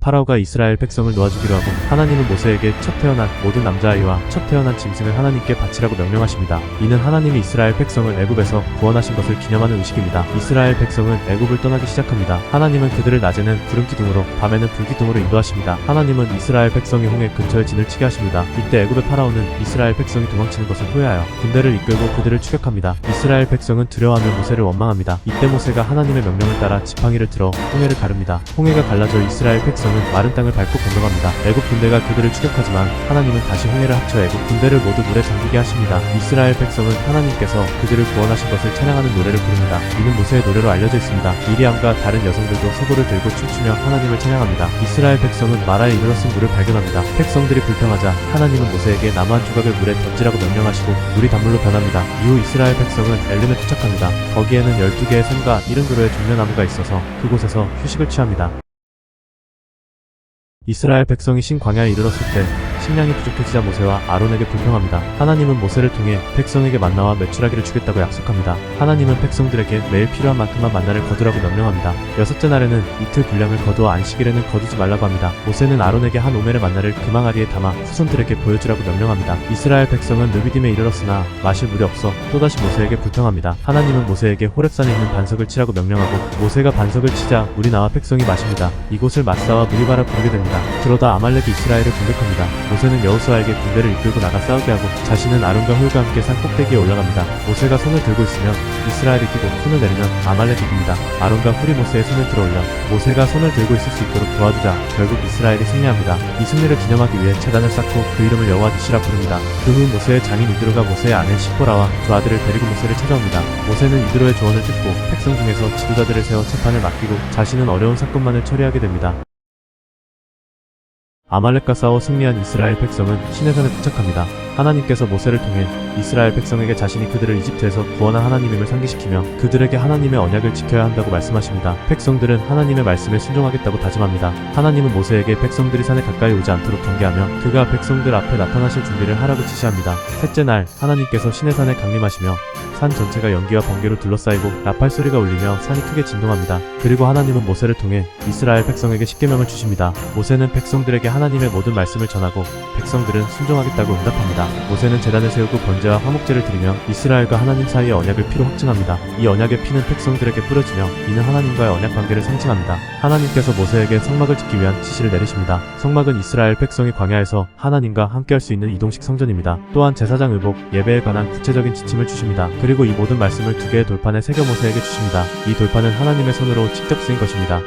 파라오가 이스라엘 백성을 놓아주기로 하고 하나님은 모세에게 첫 태어난 모든 남자아이와 첫 태어난 짐승을 하나님께 바치라고 명령하십니다. 이는 하나님이 이스라엘 백성을 애굽에서 구원하신 것을 기념하는 의식입니다. 이스라엘 백성은 애굽을 떠나기 시작합니다. 하나님은 그들을 낮에는 구름 기둥으로 밤에는 불 기둥으로 인도하십니다. 하나님은 이스라엘 백성이 홍해 근처에 진을 치게 하십니다. 이때 애굽의 파라오는 이스라엘 백성이 도망치는 것을 후회하여 군대를 이끌고 그들을 추격합니다. 이스라엘 백성은 두려워하며 모세를 원망합니다. 이때 모세가 하나님의 명령을 따라 지팡이를 들어 홍해를 가릅니다. 홍해가 갈라져 이스라엘 백성은 마른 땅을 밟고 건너갑니다. 애굽 군대가 그들을 추격하지만 하나님은 다시 홍해를 합쳐 애굽 군대를 모두 물에 잠기게 하십니다. 이스라엘 백성은 하나님께서 그들을 구원하신 것을 찬양하는 노래를 부릅니다. 이는 모세의 노래로 알려져 있습니다. 미리암과 다른 여성들도 소고를 들고 춤추며 하나님을 찬양합니다. 이스라엘 백성은 마라에 이르렀은 물을 발견합니다. 백성들이 불평하자 하나님은 모세에게 나무 한 조각을 물에 던지라고 명령하시고 물이 단물로 변합니다. 이후 이스라엘 백성은 엘림에 도착합니다. 거기에는 12개의 샘과 70그루의 종려나무가 있어서 그곳에서 휴식을 취합니다. 이스라엘 백성이 신광야에 이르렀을 때 식량이 부족해지자 모세와 아론에게 불평합니다. 하나님은 모세를 통해 백성에게 만나와 메추라기를 주겠다고 약속합니다. 하나님은 백성들에게 매일 필요한 만큼만 만나를 거두라고 명령합니다. 여섯째 날에는 이틀 분량을 거두어 안식일에는 거두지 말라고 합니다. 모세는 아론에게 한 오멜의 만나를 금항아리에 담아 후손들에게 보여주라고 명령합니다. 이스라엘 백성은 르비딤에 이르렀으나 마실 물이 없어 또다시 모세에게 불평합니다. 하나님은 모세에게 호렙산에 있는 반석을 치라고 명령하고 모세가 반석을 치자 물이 나와 백성이 마십니다. 이곳을 마사와 무리바라 부르게 됩니다. 그러다 아말렉이 이스라엘을 공격합니다. 모세는 여호수아에게 군대를 이끌고 나가 싸우게 하고 자신은 아론과 훌과 함께 산 꼭대기에 올라갑니다. 모세가 손을 들고 있으면 이스라엘이 뛰고 손을 내리면 아말렉이 이깁니다. 아론과 훌이 모세의 손을 들어올려 모세가 손을 들고 있을 수 있도록 도와주자 결국 이스라엘이 승리합니다. 이 승리를 기념하기 위해 제단을 쌓고 그 이름을 여호와 니시라 부릅니다. 그 후 모세의 장인 이드로가 모세의 아내 시포라와 두 아들을 데리고 모세를 찾아옵니다. 모세는 이드로의 조언을 듣고 백성 중에서 지도자들을 세워 재판을 맡기고 자신은 어려운 사건만을 처리하게 됩니다. 아말렉과 싸워 승리한 이스라엘 백성은 시내산에 도착합니다. 하나님께서 모세를 통해 이스라엘 백성에게 자신이 그들을 이집트에서 구원한 하나님임을 상기시키며 그들에게 하나님의 언약을 지켜야 한다고 말씀하십니다. 백성들은 하나님의 말씀에 순종하겠다고 다짐합니다. 하나님은 모세에게 백성들이 산에 가까이 오지 않도록 경계하며 그가 백성들 앞에 나타나실 준비를 하라고 지시합니다. 셋째 날 하나님께서 시내산에 강림하시며 산 전체가 연기와 번개로 둘러싸이고 나팔 소리가 울리며 산이 크게 진동합니다. 그리고 하나님은 모세를 통해 이스라엘 백성에게 십계명을 주십니다. 모세는 백성들에게 하나님의 모든 말씀을 전하고 백성들은 순종하겠다고 응답합니다. 모세는 제단을 세우고 번제와 화목제를 드리며 이스라엘과 하나님 사이의 언약을 피로 확증합니다. 이 언약의 피는 백성들에게 뿌려지며 이는 하나님과의 언약 관계를 상징합니다. 하나님께서 모세에게 성막을 짓기 위한 지시를 내리십니다. 성막은 이스라엘 백성이 광야에서 하나님과 함께할 수 있는 이동식 성전입니다. 또한 제사장 의복, 예배에 관한 구체적인 지침을 주십니다. 그리고 이 모든 말씀을 2개의 돌판에 새겨 모세에게 주십니다. 이 돌판은 하나님의 손으로 직접 쓰인 것입니다.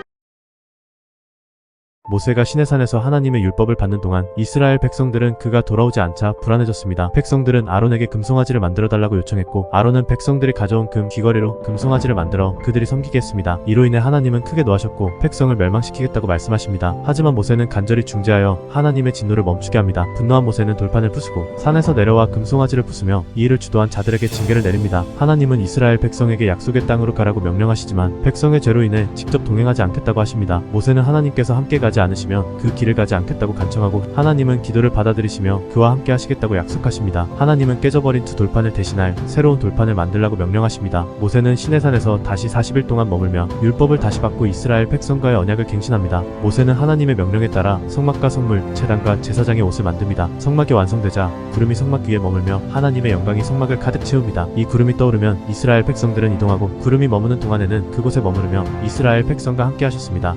모세가 시내산에서 하나님의 율법을 받는 동안 이스라엘 백성들은 그가 돌아오지 않자 불안해졌습니다. 백성들은 아론에게 금송아지를 만들어달라고 요청했고 아론은 백성들이 가져온 금 귀걸이로 금송아지를 만들어 그들이 섬기게 했습니다. 이로 인해 하나님은 크게 노하셨고 백성을 멸망시키겠다고 말씀하십니다. 하지만 모세는 간절히 중재하여 하나님의 진노를 멈추게 합니다. 분노한 모세는 돌판을 부수고 산에서 내려와 금송아지를 부수며 이 일을 주도한 자들에게 징계를 내립니다. 하나님은 이스라엘 백성에게 약속의 땅으로 가라고 명령하시지만 백성의 죄로 인해 직접 동행하지 않겠다고 하십니다. 모세는 하나님께서 함께 가지 않으시면 그 길을 가지 않겠다고 간청하고 하나님은 기도를 받아들이시며 그와 함께 하시겠다고 약속하십니다. 하나님은 깨져버린 두 돌판을 대신할 새로운 돌판을 만들라고 명령하십니다. 모세는 시내산에서 다시 40일 동안 머물며 율법을 다시 받고 이스라엘 백성과의 언약을 갱신합니다. 모세는 하나님의 명령에 따라 성막과 성물, 제단과 제사장의 옷을 만듭니다. 성막이 완성되자 구름이 성막 위에 머물며 하나님의 영광이 성막을 가득 채웁니다. 이 구름이 떠오르면 이스라엘 백성들은 이동하고 구름이 머무는 동안에는 그곳에 머무르며 이스라엘 백성과 함께 하셨습니다.